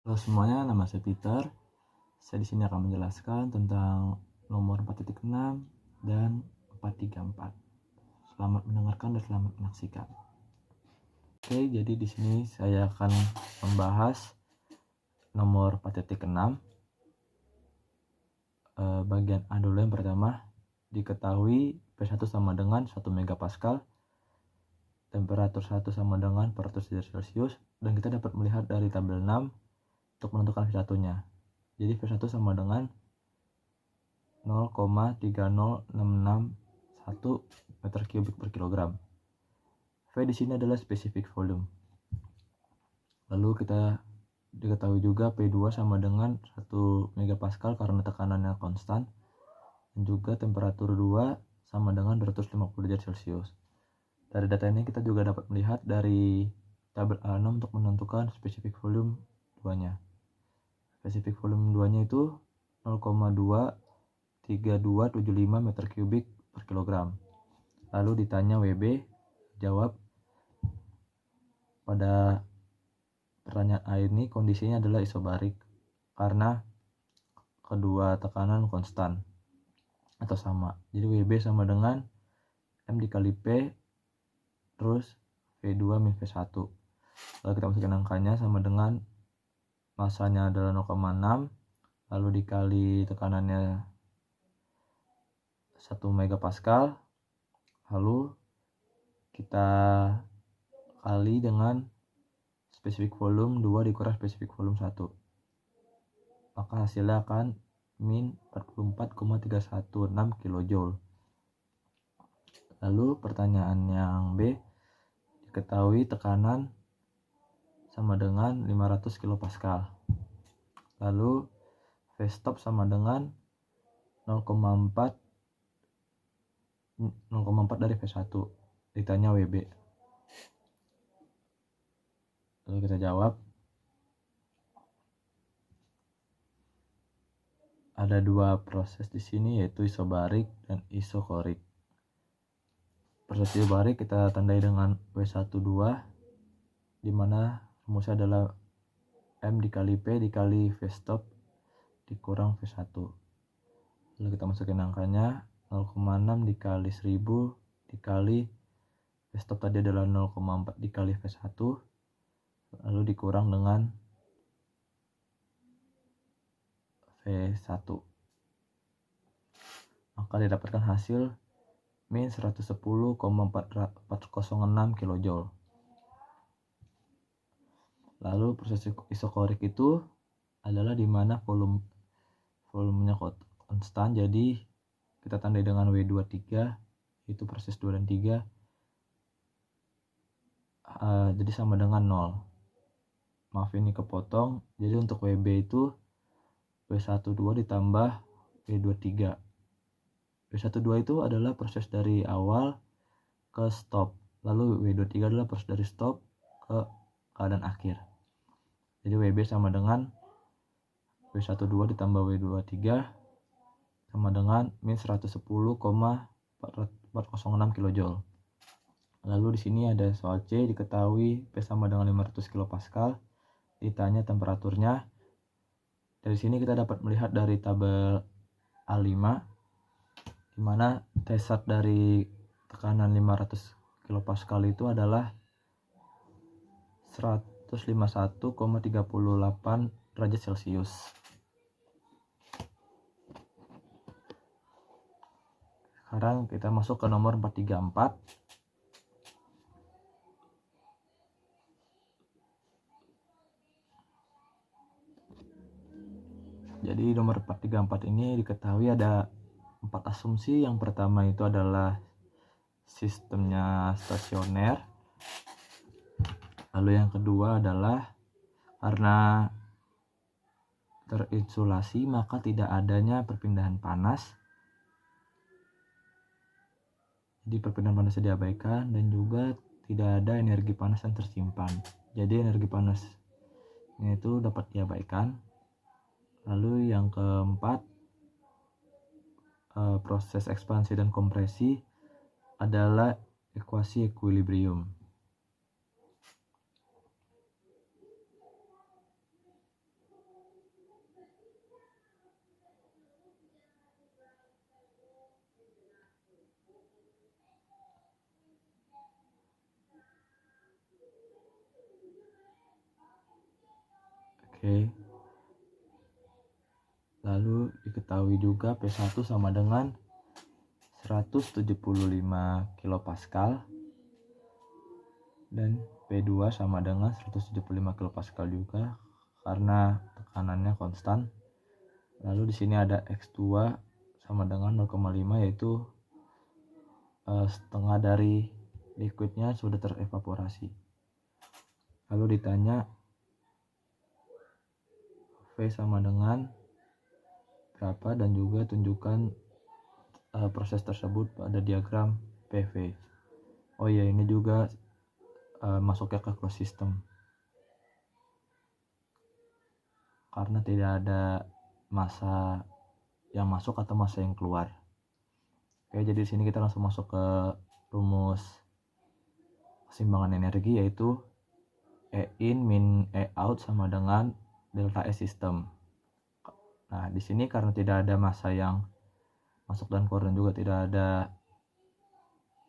Halo semuanya, nama saya Peter. Saya di sini akan menjelaskan tentang nomor 4.6 dan 434. Selamat mendengarkan dan selamat menyaksikan. Oke, jadi di sini saya akan membahas nomor 4.6. Bagian A dulu yang pertama. Diketahui P1 sama dengan 1 megapascal, temperatur 1 sama dengan 400 derajat Celcius, dan kita dapat melihat dari tabel 6 untuk menentukan V1-nya. Jadi V1 sama dengan 0,30661 meter kubik per kilogram. V di sini adalah spesifik volume. Lalu kita diketahui juga P2 sama dengan 1 megapascal karena tekanannya konstan, dan juga temperatur 2 sama dengan 250 derajat Celcius. Dari data ini kita juga dapat melihat dari tabel A6 untuk menentukan spesifik volume 2-nya. Spesifik volume 2-nya itu 0,23275 meter kubik per kilogram. Lalu ditanya WB, jawab pada pertanyaan A ini kondisinya adalah isobarik karena kedua tekanan konstan atau sama. Jadi WB sama dengan M dikali P terus V2 min V1. Lalu kita masukkan angkanya sama dengan masanya adalah 0,6, lalu dikali tekanannya 1 megapascal, lalu kita kali dengan spesifik volume 2 dikurang spesifik volume 1, maka hasilnya akan min 44,316 kJ. Lalu pertanyaan yang B, diketahui tekanan sama dengan 500 kPa. Lalu V stop sama dengan 0,4 dari V1. Ditanya WB. Lalu kita jawab. Ada dua proses di sini, yaitu isobarik dan isokorik. Proses isobarik kita tandai dengan W12, di mana rumusnya adalah M dikali P dikali V stop dikurang V1. Lalu kita masukin angkanya 0,6 dikali 1000 dikali V stop tadi adalah 0,4 dikali V1, lalu dikurang dengan V1, maka didapatkan hasil min 110,406 kJ. Lalu proses isokorik itu adalah di mana volumenya konstan, jadi kita tandai dengan W23, itu proses 2 dan 3, jadi sama dengan 0. Maaf ini kepotong, jadi untuk WB itu W12 ditambah W23. W12 itu adalah proses dari awal ke stop, lalu W23 adalah proses dari stop ke keadaan akhir. Jadi WB sama dengan W12 ditambah W23 sama dengan min 110,406 kJ. Lalu di sini ada soal C, diketahui P sama dengan 500 kPa, ditanya temperaturnya. Dari sini kita dapat melihat dari tabel A5, di mana Tsat dari tekanan 500 kPa itu adalah 151,38 derajat Celcius. Sekarang kita masuk ke nomor 434. Jadi nomor 434 ini diketahui ada 4 asumsi. Yang pertama itu adalah sistemnya stasioner. Lalu yang kedua adalah karena terinsulasi maka tidak adanya perpindahan panas. Jadi perpindahan panasnya diabaikan, dan juga tidak ada energi panas yang tersimpan. Jadi energi panasnya itu dapat diabaikan. Lalu yang keempat, proses ekspansi dan kompresi adalah ekuasi equilibrium. Oke. Lalu diketahui juga P1 sama dengan 175 kilopascal dan P2 sama dengan 175 kilopascal juga karena tekanannya konstan. Lalu di sini ada X2 sama dengan 0,5 yaitu setengah dari liquidnya sudah terevaporasi. Lalu ditanya V sama dengan berapa dan juga tunjukkan proses tersebut pada diagram PV. Oh ya, ini juga masuknya ke closed system karena tidak ada massa yang masuk atau massa yang keluar. Oke, jadi di sini kita langsung masuk ke rumus keseimbangan energi, yaitu E in min E out sama dengan delta S system. Nah, di sini karena tidak ada massa yang masuk dan keluar dan juga tidak ada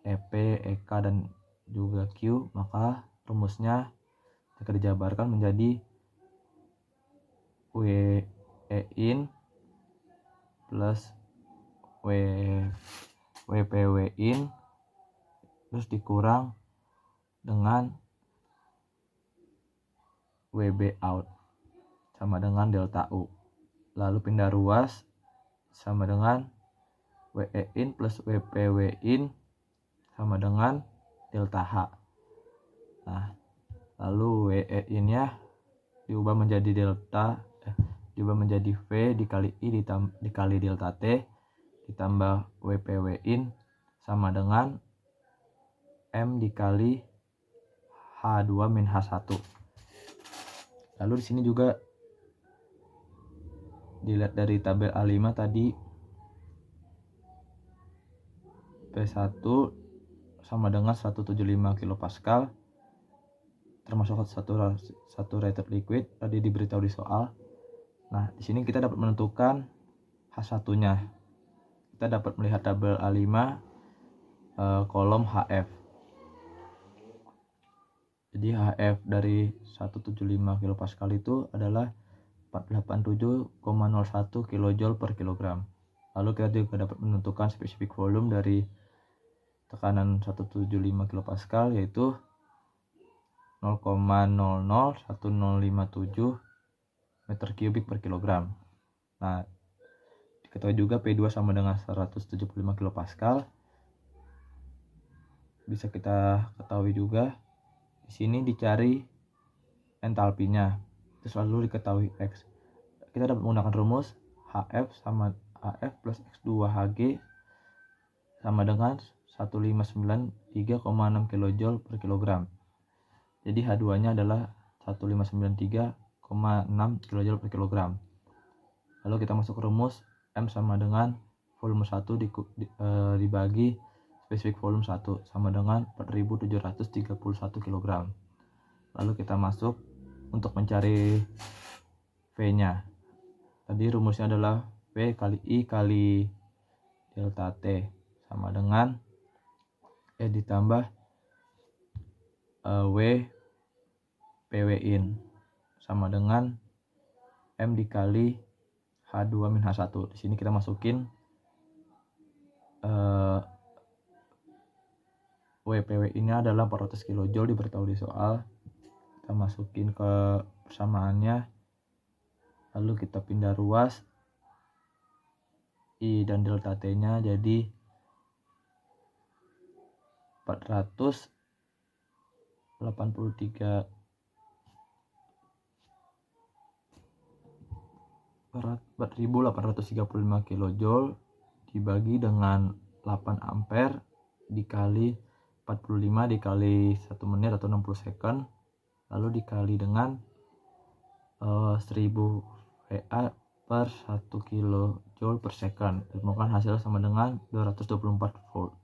EP, EK dan juga Q, maka rumusnya jika dijabarkan menjadi W E in plus WPW in terus dikurang dengan WB out sama dengan delta U. Lalu pindah ruas sama dengan WE in plus WPW in sama dengan delta H. Nah, lalu WE in nya diubah menjadi diubah menjadi V dikali I dikali delta T ditambah WPW in sama dengan M dikali H2 min H1. Lalu di sini juga dilihat dari tabel A5 tadi P1 sama dengan 175 kilopascal termasuk satu rated liquid tadi diberitahu di soal. Nah, di sini kita dapat menentukan H1-nya. Kita dapat melihat tabel A5 kolom HF. Jadi HF dari 175 kilopascal itu adalah 487,01 kJ per kilogram. Lalu kita juga dapat menentukan spesifik volume dari tekanan 175 kilopascal yaitu 0,001057 meter kubik per kilogram. Nah, diketahui juga P2 sama dengan 175 kilopascal. Bisa kita ketahui juga di sini dicari entalpinya. Terus lalu diketahui X. Kita dapat menggunakan rumus HF sama HF plus X2Hg sama dengan 1593,6 kJ per kilogram. Jadi H2-nya adalah 1593,6 kJ per kilogram. Lalu kita masuk ke rumus M sama dengan volume 1 dibagi spesifik volume 1 sama dengan 4731 kg. Lalu kita masuk untuk mencari V-nya. Tadi rumusnya adalah V kali I kali delta T sama dengan ditambah W PW in sama dengan M dikali H2 min H1. Di sini kita masukin WPW ini adalah 400 kJ diberitahu di soal. Kita masukin ke persamaannya. Lalu kita pindah ruas I dan delta T nya jadi 435 kJ dibagi dengan 8 ampere dikali 45 dikali 1 menit atau 60 second, lalu dikali dengan 1000 VA per 1 kJ per second. Ditemukan hasil sama dengan 224 volt.